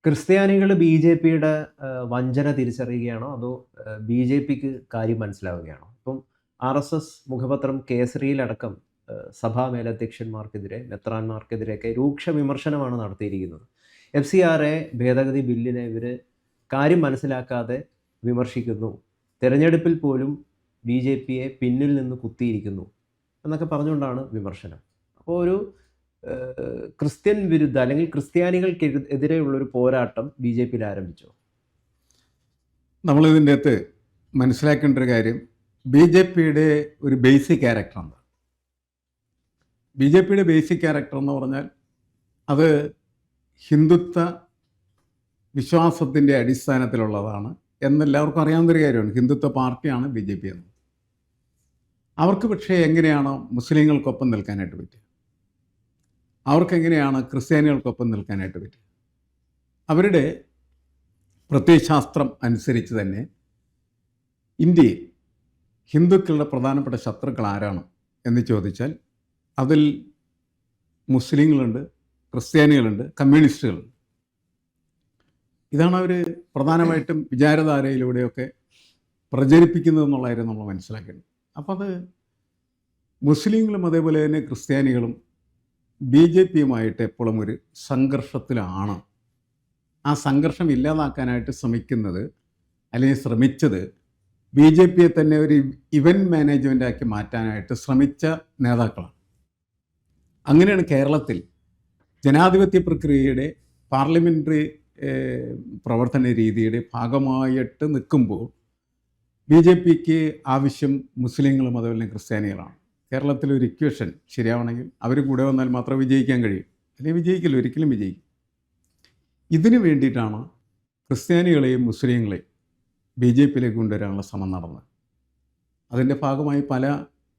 ക്രിസ്ത്യാനികൾ ബി.ജെ.പിയുടെ വഞ്ചന തിരിച്ചറിയുകയാണോ? അതോ ബി.ജെ.പിക്ക് കാര്യം മനസ്സിലാവുകയാണോ? ഇപ്പം ആർ.എസ്.എസ് മുഖപത്രം കേസരിയിലടക്കം സഭാ മേലധ്യക്ഷന്മാർക്കെതിരെ, മെത്രാന്മാർക്കെതിരെയൊക്കെ രൂക്ഷ വിമർശനമാണ് നടത്തിയിരിക്കുന്നത്. എഫ്.സി.ആർ.എ ഭേദഗതി ബില്ലിനെ ഇവര് കാര്യം മനസ്സിലാക്കാതെ വിമർശിക്കുന്നു. തെരഞ്ഞെടുപ്പിൽ പോലും ബി.ജെ.പിയെ പിന്നിൽ നിന്ന് കുത്തിയിരിക്കുന്നു എന്നൊക്കെ പറഞ്ഞുകൊണ്ടാണ് വിമർശനം. അപ്പോൾ ഒരു ക്രിസ്ത്യൻ വിരുദ്ധ അല്ലെങ്കിൽ ക്രിസ്ത്യാനികൾക്ക് എതിരെയുള്ളൊരു പോരാട്ടം ബി.ജെ.പിയിൽ ആരംഭിച്ചു. നമ്മളിതിൻ്റെ അകത്ത് മനസ്സിലാക്കേണ്ട ഒരു കാര്യം, ബി.ജെ.പിയുടെ ഒരു ബേസിക് ക്യാരക്ടർ എന്താ? ബി.ജെ.പിയുടെ ബേസിക് ക്യാരക്ടർ എന്ന് പറഞ്ഞാൽ അത് ഹിന്ദുത്വ വിശ്വാസത്തിൻ്റെ അടിസ്ഥാനത്തിലുള്ളതാണ് എന്നെല്ലാവർക്കും അറിയാവുന്നൊരു കാര്യമാണ്. ഹിന്ദുത്വ പാർട്ടിയാണ് ബി.ജെ.പി എന്ന്. അവർക്ക് പക്ഷേ എങ്ങനെയാണ് മുസ്ലിങ്ങൾക്കൊപ്പം നിൽക്കാനായിട്ട് പറ്റുക? അവർക്കെങ്ങനെയാണ് ക്രിസ്ത്യാനികൾക്കൊപ്പം നിൽക്കാനായിട്ട് പറ്റുക? അവരുടെ പ്രത്യയശാസ്ത്രം അനുസരിച്ച് തന്നെ ഇന്ത്യയിൽ ഹിന്ദുക്കളുടെ പ്രധാനപ്പെട്ട ശത്രുക്കൾ ആരാണ് എന്ന് ചോദിച്ചാൽ അതിൽ മുസ്ലിങ്ങളുണ്ട്, ക്രിസ്ത്യാനികളുണ്ട്, കമ്മ്യൂണിസ്റ്റുകളുണ്ട്. ഇതാണ് അവർ പ്രധാനമായിട്ടും വിചാരധാരയിലൂടെയൊക്കെ പ്രചരിപ്പിക്കുന്നതെന്നുള്ള കാര്യം നമ്മൾ മനസ്സിലാക്കേണ്ടത്. അപ്പോൾ അത് മുസ്ലിങ്ങളും അതേപോലെ തന്നെ ക്രിസ്ത്യാനികളും ബി.ജെ.പിയുമായിട്ട് എപ്പോഴും ഒരു സംഘർഷത്തിലാണ്. ആ സംഘർഷം ഇല്ലാതാക്കാനായിട്ട് ശ്രമിക്കുന്നത് അല്ലെങ്കിൽ ശ്രമിച്ചത് ബി.ജെ.പിയെ തന്നെ ഒരു ഇവൻറ്റ് മാനേജ്മെൻറ്റാക്കി മാറ്റാനായിട്ട് ശ്രമിച്ച നേതാക്കളാണ്. അങ്ങനെയാണ് കേരളത്തിൽ ജനാധിപത്യ പ്രക്രിയയുടെ പാർലമെൻ്ററി പ്രവർത്തന രീതിയുടെ ഭാഗമായിട്ട് നിൽക്കുമ്പോൾ ബി.ജെ.പിക്ക് ആവശ്യം മുസ്ലിങ്ങളും അതുപോലെ ക്രിസ്ത്യാനികളാണ്. കേരളത്തിലൊരു ഇക്വേഷൻ ശരിയാവണമെങ്കിൽ അവർ കൂടെ വന്നാൽ മാത്രമേ വിജയിക്കാൻ കഴിയും, അല്ലെങ്കിൽ വിജയിക്കില്ല, ഒരിക്കലും വിജയിക്കും. ഇതിനു വേണ്ടിയിട്ടാണ് ക്രിസ്ത്യാനികളെയും മുസ്ലിങ്ങളെയും ബി.ജെ.പിയിലേക്ക് കൊണ്ടുവരാനുള്ള ശ്രമം നടന്നത്. അതിൻ്റെ ഭാഗമായി പല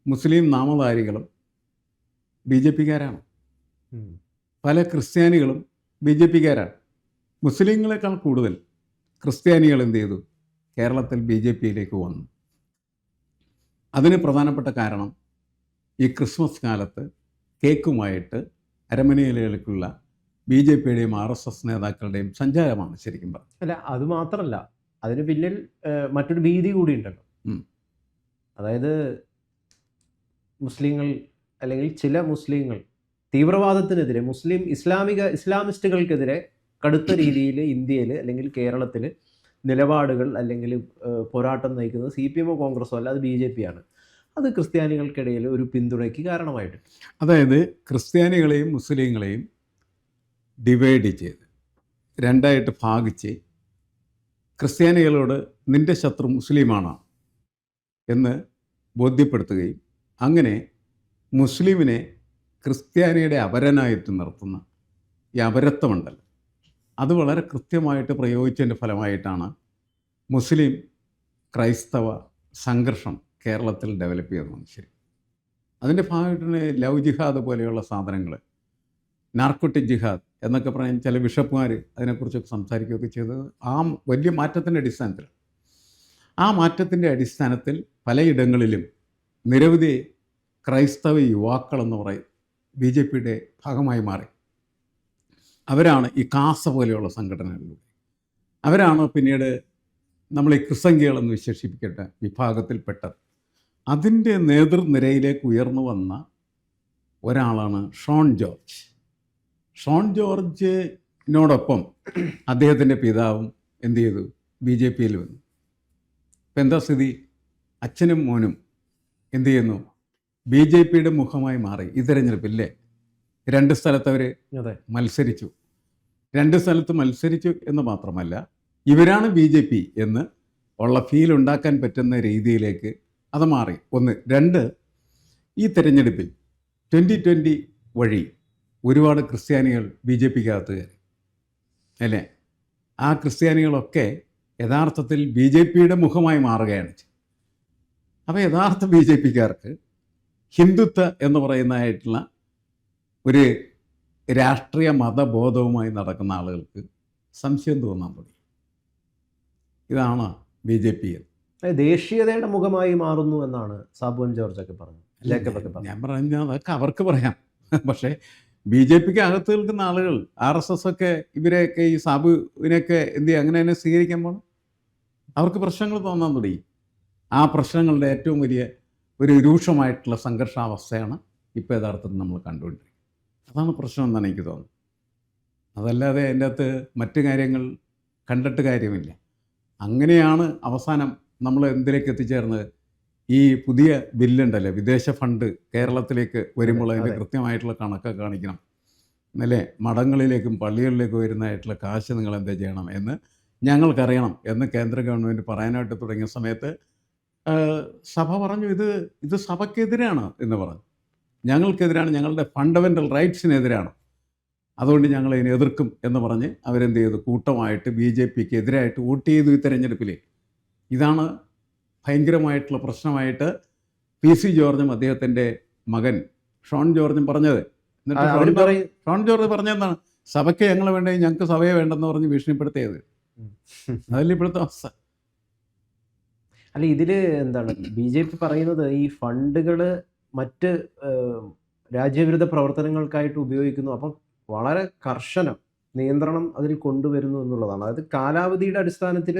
മുസ്ലിം നാമധാരികളും ബി.ജെ.പിക്കാരാണ്, പല ക്രിസ്ത്യാനികളും ബി.ജെ.പിക്കാരാണ്. മുസ്ലിങ്ങളെക്കാൾ കൂടുതൽ ക്രിസ്ത്യാനികൾ എന്ത് ചെയ്തു? കേരളത്തിൽ ബി.ജെ.പിയിലേക്ക് വന്നു. അതിന് പ്രധാനപ്പെട്ട കാരണം ഈ ക്രിസ്മസ് കാലത്ത് കേക്കുമായിട്ട് അരമനയിലേക്കുള്ള ബി.ജെ.പിയുടെയും ആർ.എസ്.എസ് നേതാക്കളുടെയും സഞ്ചാരമാണ് ശരിക്കും പറഞ്ഞത്. അല്ല, അത് മാത്രമല്ല, അതിന് പിന്നിൽ മറ്റൊരു ഭീതി കൂടി ഉണ്ടല്ലോ. അതായത് മുസ്ലിങ്ങൾ അല്ലെങ്കിൽ ചില മുസ്ലിങ്ങൾ തീവ്രവാദത്തിനെതിരെ, ഇസ്ലാമിസ്റ്റുകൾക്കെതിരെ കടുത്ത രീതിയിൽ ഇന്ത്യയിൽ അല്ലെങ്കിൽ കേരളത്തിൽ നിലപാടുകൾ അല്ലെങ്കിൽ പോരാട്ടം നയിക്കുന്നത് CPM-ഓ കോൺഗ്രസോ അല്ല, അത് ബി.ജെ.പിയാണ്. അത് ക്രിസ്ത്യാനികൾക്കിടയിൽ ഒരു പിന്തുണയ്ക്ക് കാരണമായിട്ട്, അതായത് ക്രിസ്ത്യാനികളെയും മുസ്ലിങ്ങളെയും ഡിവൈഡ് ചെയ്ത് രണ്ടായിട്ട് ഭാഗിച്ച് ക്രിസ്ത്യാനികളോട് നിൻ്റെ ശത്രു മുസ്ലിമാണ് എന്ന് ബോധ്യപ്പെടുത്തുകയും അങ്ങനെ മുസ്ലിമിനെ ക്രിസ്ത്യാനിയുടെ അപരനായിട്ട് നിർത്തുന്ന ഈ അപരത്വമുണ്ടല്ലോ, അത് വളരെ കൃത്യമായിട്ട് പ്രയോഗിച്ചതിൻ്റെ ഫലമായിട്ടാണ് മുസ്ലിം ക്രൈസ്തവ സംഘർഷം കേരളത്തിൽ ഡെവലപ്പ് ചെയ്തതാണ്. ശരി, അതിൻ്റെ ഭാഗമായിട്ടാണ് ലവ് ജിഹാദ് പോലെയുള്ള സാധനങ്ങൾ, നാർക്കോട്ടിക് ജിഹാദ് എന്നൊക്കെ പറഞ്ഞ് ചില ബിഷപ്പുമാർ അതിനെക്കുറിച്ചൊക്കെ സംസാരിക്കുകയൊക്കെ ചെയ്തത് ആ വലിയ മാറ്റത്തിൻ്റെ അടിസ്ഥാനത്തിൽ. ആ മാറ്റത്തിൻ്റെ അടിസ്ഥാനത്തിൽ പലയിടങ്ങളിലും നിരവധി ക്രൈസ്തവ യുവാക്കളെന്ന് പറയും ബി.ജെ.പിയുടെ ഭാഗമായി മാറി. അവരാണ് ഈ കാസ പോലെയുള്ള സംഘടനകളിലൂടെ, അവരാണ് പിന്നീട് നമ്മൾ ഈ ക്രിസംഖ്യകളെന്ന് വിശേഷിപ്പിക്കട്ടെ വിഭാഗത്തിൽപ്പെട്ടത്. അതിൻ്റെ നേതൃനിരയിലേക്ക് ഉയർന്നു വന്ന ഒരാളാണ് ഷോൺ ജോർജ്. ഷോൺ ജോർജിനോടൊപ്പം അദ്ദേഹത്തിൻ്റെ പിതാവും എന്ത് ചെയ്തു? ബി.ജെ.പിയിൽ വന്നു. ഇപ്പം എന്താ സ്ഥിതി? അച്ഛനും മോനും എന്ത് ചെയ്യുന്നു? ബി.ജെ.പിയുടെ മുഖമായി മാറി ഈ തെരഞ്ഞെടുപ്പില്ലേ. 2 സ്ഥലത്ത് അവർ മത്സരിച്ചു. 2 സ്ഥലത്ത് മത്സരിച്ചു എന്ന് മാത്രമല്ല, ഇവരാണ് ബി.ജെ.പി എന്ന് ഉള്ള ഫീൽ ഉണ്ടാക്കാൻ പറ്റുന്ന രീതിയിലേക്ക് അത് മാറി. 1. 2, ഈ തെരഞ്ഞെടുപ്പിൽ 2020 വഴി ഒരുപാട് ക്രിസ്ത്യാനികൾ ബി.ജെ.പിക്കകത്ത് കയറി അല്ലേ. ആ ക്രിസ്ത്യാനികളൊക്കെ യഥാർത്ഥത്തിൽ ബി.ജെ.പിയുടെ മുഖമായി മാറുകയാണ്. അപ്പോൾ യഥാർത്ഥ ബി.ജെ.പിക്കാർക്ക് ഹിന്ദുത്വ എന്ന് പറയുന്നതായിട്ടുള്ള ഒരു രാഷ്ട്രീയ മതബോധവുമായി നടക്കുന്ന ആളുകൾക്ക് സംശയം തോന്നാൻ തുടങ്ങി. ഇതാണ് ബി.ജെ.പി. ദേശീയതയുടെ മുഖമായി മാറുന്നു എന്നാണ് സാബു ജോർജൊക്കെ പറഞ്ഞത്. ഞാൻ പറഞ്ഞ അതൊക്കെ അവർക്ക് പറയാം. പക്ഷേ BJPക്ക് അകത്ത് നിൽക്കുന്ന ആളുകൾ RSS ഒക്കെ ഇവരെയൊക്കെ ഈ സാബുവിനെയൊക്കെ എന്ത് ചെയ്യും, അങ്ങനെ തന്നെ സ്വീകരിക്കാൻ പോകണം. അവർക്ക് പ്രശ്നങ്ങൾ തോന്നാൻ തുടങ്ങി. ആ പ്രശ്നങ്ങളുടെ ഏറ്റവും വലിയ ഒരു രൂക്ഷമായിട്ടുള്ള സംഘർഷാവസ്ഥയാണ് ഇപ്പോൾ യഥാർത്ഥത്തിൽ നമ്മൾ കണ്ടുകൊണ്ടിരിക്കുന്നത്. അതാണ് പ്രശ്നം എന്നാണ് എനിക്ക് തോന്നുന്നത്. അതല്ലാതെ അതിൻ്റെ അകത്ത് മറ്റു കാര്യങ്ങൾ കണ്ടിട്ട് കാര്യമില്ല. അങ്ങനെയാണ് അവസാനം നമ്മൾ എന്തിലേക്ക് എത്തിച്ചേർന്നത്? ഈ പുതിയ ബില്ലുണ്ടല്ലോ, വിദേശ ഫണ്ട് കേരളത്തിലേക്ക് വരുമ്പോൾ അതിൻ്റെ കൃത്യമായിട്ടുള്ള കണക്ക് കാണിക്കണം എന്നല്ലേ, മഠങ്ങളിലേക്കും പള്ളികളിലേക്കും വരുന്നതായിട്ടുള്ള കാശ് നിങ്ങൾ എന്താ ചെയ്യണം എന്ന് ഞങ്ങൾക്കറിയണം എന്ന് കേന്ദ്ര ഗവൺമെൻറ് പറയാനായിട്ട് തുടങ്ങിയ സമയത്ത് സഭ പറഞ്ഞു ഇത് സഭയ്ക്കെതിരാണ് എന്ന് പറഞ്ഞു. ഞങ്ങൾക്കെതിരാണ്, ഞങ്ങളുടെ ഫണ്ടമെൻ്റൽ റൈറ്റ്സിനെതിരാണ്, അതുകൊണ്ട് ഞങ്ങൾ ഇതിനെ എതിർക്കും എന്ന് പറഞ്ഞ് അവരെന്ത് ചെയ്തു, കൂട്ടമായിട്ട് BJPക്ക് എതിരായിട്ട് വോട്ട് ചെയ്തു ഈ തെരഞ്ഞെടുപ്പിൽ. ഇതാണ് ഭയങ്കരമായിട്ടുള്ള പ്രശ്നമായിട്ട് PC ജോർജും അദ്ദേഹത്തിൻ്റെ മകൻ ഷോൺ ജോർജും പറഞ്ഞത്. എന്നിട്ട് ഷോൺ ജോർജ് പറഞ്ഞെന്താണ്, സഭയ്ക്ക് ഞങ്ങൾ വേണ്ടേ, ഞങ്ങൾക്ക് സഭയെ വേണ്ടെന്ന് പറഞ്ഞ് ഭീഷണിപ്പെടുത്തിയത്. അതല്ല ഇപ്പോഴത്തെ അവസ്ഥ. അല്ല, ഇതിൽ എന്താണ് BJP പറയുന്നത്, ഈ ഫണ്ടുകൾ മറ്റ് രാജ്യവിരുദ്ധ പ്രവർത്തനങ്ങൾക്കായിട്ട് ഉപയോഗിക്കുന്നു, അപ്പം വളരെ കർശന നിയന്ത്രണം അതിൽ കൊണ്ടുവരുന്നു എന്നുള്ളതാണ്. അതായത് കാലാവധിയുടെ അടിസ്ഥാനത്തിൽ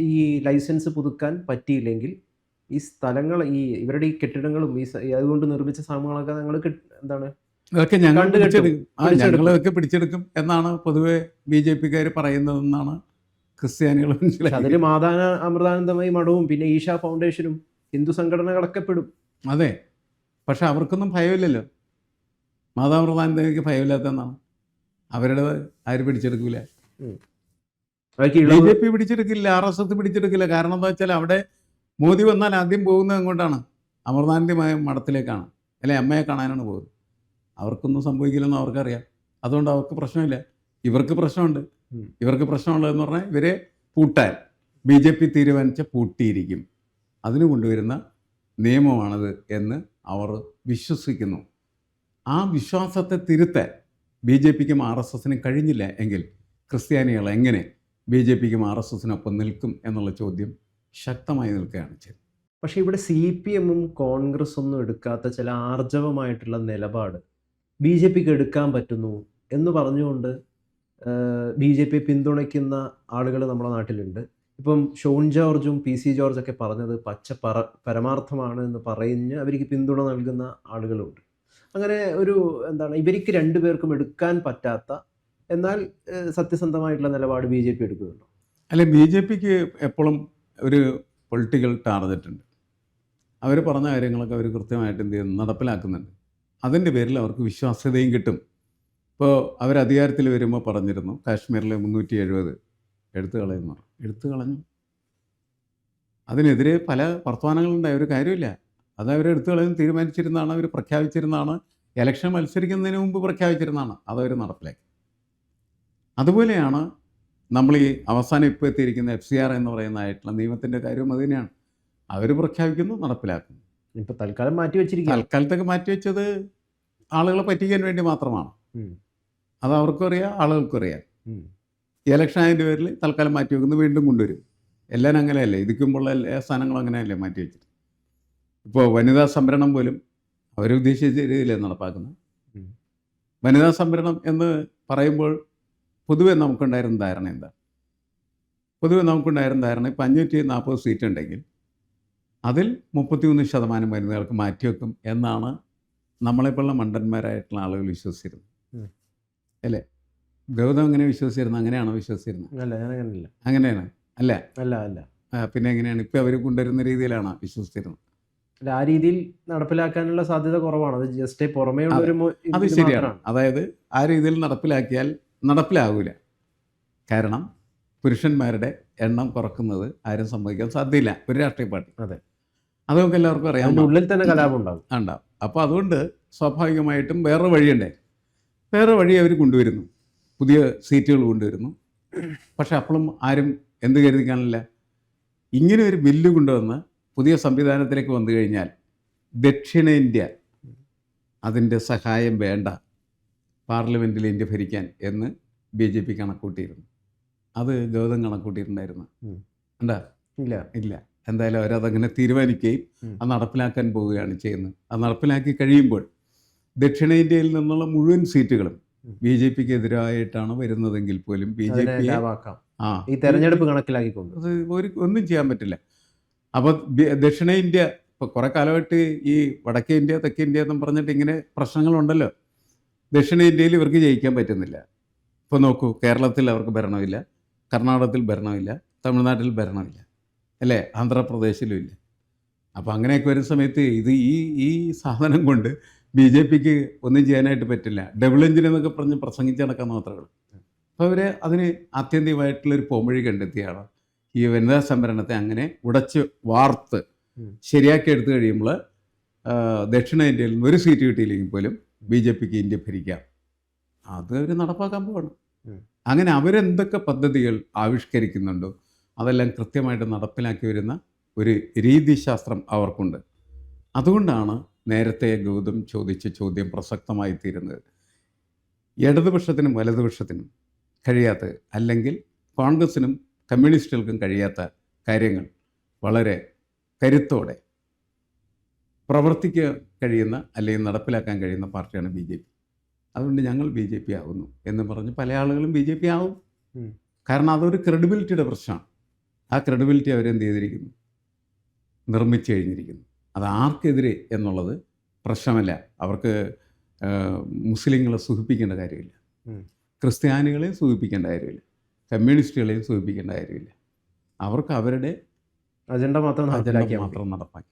ഈ ലൈസൻസ് പുതുക്കാൻ പറ്റിയില്ലെങ്കിൽ ഈ സ്ഥലങ്ങൾ, ഇവരുടെ ഈ കെട്ടിടങ്ങളും അതുകൊണ്ട് നിർമ്മിച്ച സാധനങ്ങളൊക്കെ ഞങ്ങൾ എന്താണ് ഇതൊക്കെ ഞങ്ങളൊക്കെ പിടിച്ചെടുക്കും എന്നാണ് പൊതുവെ BJPക്കാർ പറയുന്നതെന്നാണ് ക്രിസ്ത്യാനികൾ മനസ്സിലാക്കി. അതിൽ അമൃതാനന്ദമയി മഠവും പിന്നെ ഈശ ഫൗണ്ടേഷനും ഹിന്ദു സംഘടനകളൊക്കെ പെടും. അതെ, പക്ഷെ അവർക്കൊന്നും ഭയമില്ലല്ലോ. മാതാമൃതാനന്ദമയ്ക്ക് ഭയമില്ലാത്തതെന്നാണ്. അവരുടെ ആര് പിടിച്ചെടുക്കില്ല, BJP പിടിച്ചെടുക്കില്ല, RSS പിടിച്ചെടുക്കില്ല. കാരണം എന്താ വെച്ചാൽ അവിടെ മോദി വന്നാൽ ആദ്യം പോകുന്നത് എങ്ങോട്ടാണ്? അമൃതാനന്ദമയ മഠത്തിലേക്കാണ്, അല്ലെ അമ്മയെ കാണാനാണ് പോകുന്നത്. അവർക്കൊന്നും സംഭവിക്കില്ലെന്ന് അവർക്കറിയാം. അതുകൊണ്ട് അവർക്ക് പ്രശ്നമില്ല. ഇവർക്ക് പ്രശ്നമുണ്ട്. ഇവർക്ക് പ്രശ്നമുള്ളതെന്ന് പറഞ്ഞാൽ ഇവരെ പൂട്ടാൻ BJP തീരുമാനിച്ച പൂട്ടിയിരിക്കും. അതിന് കൊണ്ടുവരുന്ന നിയമമാണിത് എന്ന് അവർ വിശ്വസിക്കുന്നു. ആ വിശ്വാസത്തെ തിരുത്താൻ BJPക്കും RSSനും കഴിഞ്ഞില്ല എങ്കിൽ ക്രിസ്ത്യാനികൾ എങ്ങനെ BJPക്കും RSSനൊപ്പം നിൽക്കും എന്നുള്ള ചോദ്യം ശക്തമായി നിൽക്കുകയാണ് ചെയ്തത്. പക്ഷേ ഇവിടെ CPMഉം കോൺഗ്രസ്സൊന്നും എടുക്കാത്ത ചില ആർജവമായിട്ടുള്ള നിലപാട് BJPക്ക് എടുക്കാൻ പറ്റുന്നു എന്ന് പറഞ്ഞുകൊണ്ട് BJP പിന്തുണയ്ക്കുന്ന ആളുകൾ നമ്മുടെ നാട്ടിലുണ്ട്. ഇപ്പം ഷോൺ ജോർജും PC ജോർജൊക്കെ പറഞ്ഞത് പരമാർത്ഥമാണ് എന്ന് പറഞ്ഞ് അവർക്ക് പിന്തുണ നൽകുന്ന ആളുകളുണ്ട്. അങ്ങനെ ഒരു എന്താണ്, ഇവർക്ക് രണ്ടുപേർക്കും എടുക്കാൻ പറ്റാത്ത എന്നാൽ സത്യസന്ധമായിട്ടുള്ള നിലപാട് BJP എടുക്കുന്നുണ്ടോ? അല്ലെ, BJPക്ക് എപ്പോഴും ഒരു പൊളിറ്റിക്കൽ ടാർഗറ്റ് ഉണ്ട്. അവർ പറഞ്ഞ കാര്യങ്ങളൊക്കെ അവർ കൃത്യമായിട്ട് എന്ത് ചെയ്യുന്നു, നടപ്പിലാക്കുന്നുണ്ട്. അതിൻ്റെ പേരിൽ അവർക്ക് വിശ്വാസ്യതയും കിട്ടും. ഇപ്പോൾ അവർ അധികാരത്തിൽ വരുമ്പോൾ പറഞ്ഞിരുന്നു കാശ്മീരിലെ 370 എടുത്തു കളഞ്ഞു. അതിനെതിരെ പല വർത്തമാനങ്ങളുണ്ടായ ഒരു കാര്യമില്ല. അത് അവരെടുത്തു കളഞ്ഞ് തീരുമാനിച്ചിരുന്നതാണ്, അവർ പ്രഖ്യാപിച്ചിരുന്നതാണ്, ഇലക്ഷൻ മത്സരിക്കുന്നതിന് മുമ്പ് പ്രഖ്യാപിച്ചിരുന്നതാണ്, അതവർ നടപ്പിലാക്കി. അതുപോലെയാണ് നമ്മൾ ഈ അവസാനം ഇപ്പോൾ എത്തിയിരിക്കുന്ന FCR എന്ന് പറയുന്നതായിട്ടുള്ള നിയമത്തിൻ്റെ കാര്യവും അത് തന്നെയാണ്. അവർ പ്രഖ്യാപിക്കുന്നു, നടപ്പിലാക്കുന്നു. ഇപ്പോൾ തൽക്കാലം തൽക്കാലത്തൊക്കെ മാറ്റിവെച്ചത് ആളുകളെ പറ്റിക്കാൻ വേണ്ടി മാത്രമാണ്. അത് അവർക്കും അറിയാം, ആളുകൾക്കും അറിയാം. ഇലക്ഷൻ അതിൻ്റെ പേരിൽ തൽക്കാലം മാറ്റി വെക്കുന്നു, വീണ്ടും കൊണ്ടുവരും. എല്ലാം അങ്ങനെയല്ലേ, ഇരിക്കുമ്പോൾ എല്ലാ സ്ഥാനങ്ങളും അങ്ങനെയല്ലേ മാറ്റി വെച്ചിട്ട്. ഇപ്പോൾ വനിതാ സംവരണം പോലും അവരുദ്ദേശിച്ച രീതിയിലേ നടപ്പാക്കുന്നത്. വനിതാ സംവരണം എന്ന് പറയുമ്പോൾ പൊതുവെ നമുക്കുണ്ടായിരുന്ന ധാരണ എന്താ? പൊതുവെ നമുക്കുണ്ടായിരുന്ന ധാരണ ഇപ്പം 540 സീറ്റ് ഉണ്ടെങ്കിൽ അതിൽ 33% വനിതകൾക്ക് മാറ്റിവെക്കും എന്നാണ് നമ്മളെപ്പോലുള്ള മണ്ടന്മാരായിട്ടുള്ള ആളുകൾ വിശ്വസിച്ചിരുന്നത്, അല്ലേ? ഗൗതം എങ്ങനെ വിശ്വസിച്ചിരുന്നത്? അങ്ങനെയാണോ വിശ്വസിച്ചിരുന്നത്? അങ്ങനെയാണ് അല്ല. പിന്നെ എങ്ങനെയാണ് ഇപ്പം അവർ കൊണ്ടുവരുന്ന രീതിയിലാണ് വിശ്വസിച്ചിരുന്നത്? ആ രീതിയിൽ നടപ്പിലാക്കാനുള്ള സാധ്യത കുറവാണ്. അത് ജസ്റ്റ് പുറമേ അത് ശരിയാണ്. അതായത് ആ രീതിയിൽ നടപ്പിലാക്കിയാൽ നടപ്പിലാകൂല. കാരണം പുരുഷന്മാരുടെ എണ്ണം കുറക്കുന്നത് ആരും സംഭവിക്കാൻ സാധ്യതയില്ല ഒരു രാഷ്ട്രീയ പാർട്ടി. അതെ, അത് നമുക്ക് എല്ലാവർക്കും അറിയാം. ഉള്ളിൽ തന്നെ കലാപം ഉണ്ടാവും. അപ്പോൾ അതുകൊണ്ട് സ്വാഭാവികമായിട്ടും വേറെ വഴിയുണ്ടേ, വേറെ വഴി അവർ കൊണ്ടുവരുന്നു, പുതിയ സീറ്റുകൾ കൊണ്ടുവരുന്നു. പക്ഷെ അപ്പോഴും ആരും എന്ത് കരുതി കാണില്ല, ഇങ്ങനെ ഒരു ബില്ല് കൊണ്ടുവന്ന് പുതിയ സംവിധാനത്തിലേക്ക് വന്നു കഴിഞ്ഞാൽ ദക്ഷിണേന്ത്യ അതിൻ്റെ സഹായം വേണ്ട, പാർലമെൻറ്റിൽ ഇന്ത്യ ഭരിക്കാൻ എന്ന് BJP കണക്കൂട്ടിയിരുന്നു. അത് ഗൗതം കണക്കൂട്ടിയിട്ടുണ്ടായിരുന്നു? ഇല്ല. എന്തായാലും അവരതങ്ങനെ തീരുമാനിക്കുകയും അത് നടപ്പിലാക്കാൻ പോവുകയാണ് ചെയ്യുന്നത്. അത് നടപ്പിലാക്കി കഴിയുമ്പോൾ ദക്ഷിണേന്ത്യയിൽ നിന്നുള്ള മുഴുവൻ സീറ്റുകളും ബി ജെ പിക്ക് എതിരായിട്ടാണ് വരുന്നതെങ്കിൽ പോലും ബി ജെ അതിനെ പി ലാവാക്കാം ആ ഈ തെരഞ്ഞെടുപ്പ് കണക്കിലാക്കിക്കൊണ്ട്. അത് ഒന്നും ചെയ്യാൻ പറ്റില്ല. അപ്പോൾ ദക്ഷിണേന്ത്യ ഇപ്പോൾ കുറേ കാലമായിട്ട് ഈ വടക്കേ ഇന്ത്യ തെക്കേ ഇന്ത്യ എന്നും പറഞ്ഞിട്ട് ഇങ്ങനെ പ്രശ്നങ്ങളുണ്ടല്ലോ. ദക്ഷിണേന്ത്യയിൽ ഇവർക്ക് ജയിക്കാൻ പറ്റുന്നില്ല. ഇപ്പോൾ നോക്കൂ, കേരളത്തിൽ അവർക്ക് ഭരണമില്ല, കർണാടകത്തിൽ ഭരണമില്ല, തമിഴ്നാട്ടിൽ ഭരണമില്ല, അല്ലേ, ആന്ധ്രാപ്രദേശിലും ഇല്ല. അപ്പോൾ അങ്ങനെയൊക്കെ വരുന്ന സമയത്ത് ഈ സാധനം കൊണ്ട് ബി ജെ പിക്ക് ഒന്നും ചെയ്യാനായിട്ട് പറ്റില്ല. ഡബിൾ എഞ്ചിൻ എന്നൊക്കെ പറഞ്ഞ് പ്രസംഗിച്ച് നടക്കാൻ മാത്രമേ ഉള്ളൂ. അപ്പോൾ അവർ അതിന് ആത്യന്തികമായിട്ടുള്ളൊരു പോംവഴി കണ്ടെത്തിയാണ് ഈ വനിതാ സംവരണത്തെ അങ്ങനെ ഉടച്ച് വാർത്ത് ശരിയാക്കി എടുത്തു കഴിയുമ്പോൾ ദക്ഷിണേന്ത്യയിൽ നിന്ന് ഒരു സീറ്റ് കിട്ടിയില്ലെങ്കിൽ പോലും ബി ജെ പിക്ക് ഇന്ത്യ ഭരിക്കാം. അത് അവർ നടപ്പാക്കാൻ പോകണം. അങ്ങനെ അവരെന്തൊക്കെ പദ്ധതികൾ ആവിഷ്കരിക്കുന്നുണ്ടോ അതെല്ലാം കൃത്യമായിട്ട് നടപ്പിലാക്കി വരുന്ന ഒരു രീതിശാസ്ത്രം അവർക്കുണ്ട്. അതുകൊണ്ടാണ് നേരത്തെ ഗൗതം ചോദിച്ച ചോദ്യം പ്രസക്തമായി തീരുന്നത്. ഇടതുപക്ഷത്തിനും വലതുപക്ഷത്തിനും കഴിയാത്ത, അല്ലെങ്കിൽ കോൺഗ്രസിനും കമ്മ്യൂണിസ്റ്റുകൾക്കും കഴിയാത്ത കാര്യങ്ങൾ വളരെ കരുത്തോടെ പ്രവർത്തിക്കാൻ കഴിയുന്ന അല്ലെങ്കിൽ നടപ്പിലാക്കാൻ കഴിയുന്ന പാർട്ടിയാണ് ബി ജെ പി. അതുകൊണ്ട് ഞങ്ങൾ ബി ജെ പി ആവുന്നു എന്ന് പറഞ്ഞ് പല ആളുകളും ബി ജെ പി ആവും. കാരണം അതൊരു ക്രെഡിബിലിറ്റിയുടെ പ്രശ്നമാണ്. ആ ക്രെഡിബിലിറ്റി അവരെന്ത് ചെയ്തിരിക്കുന്നു, നിർമ്മിച്ചു കഴിഞ്ഞിരിക്കുന്നു. അത് ആർക്കെതിരെ എന്നുള്ളത് പ്രശ്നമല്ല. അവർക്ക് മുസ്ലിങ്ങളെ സൂചിപ്പിക്കേണ്ട കാര്യമില്ല, ക്രിസ്ത്യാനികളെയും സൂചിപ്പിക്കേണ്ട കാര്യമില്ല, കമ്മ്യൂണിസ്റ്റുകളെയും സൂചിപ്പിക്കേണ്ട കാര്യമില്ല. അവർക്ക് അവരുടെ അജണ്ട മാത്രം അജണ്ട മാത്രം നടപ്പാക്കി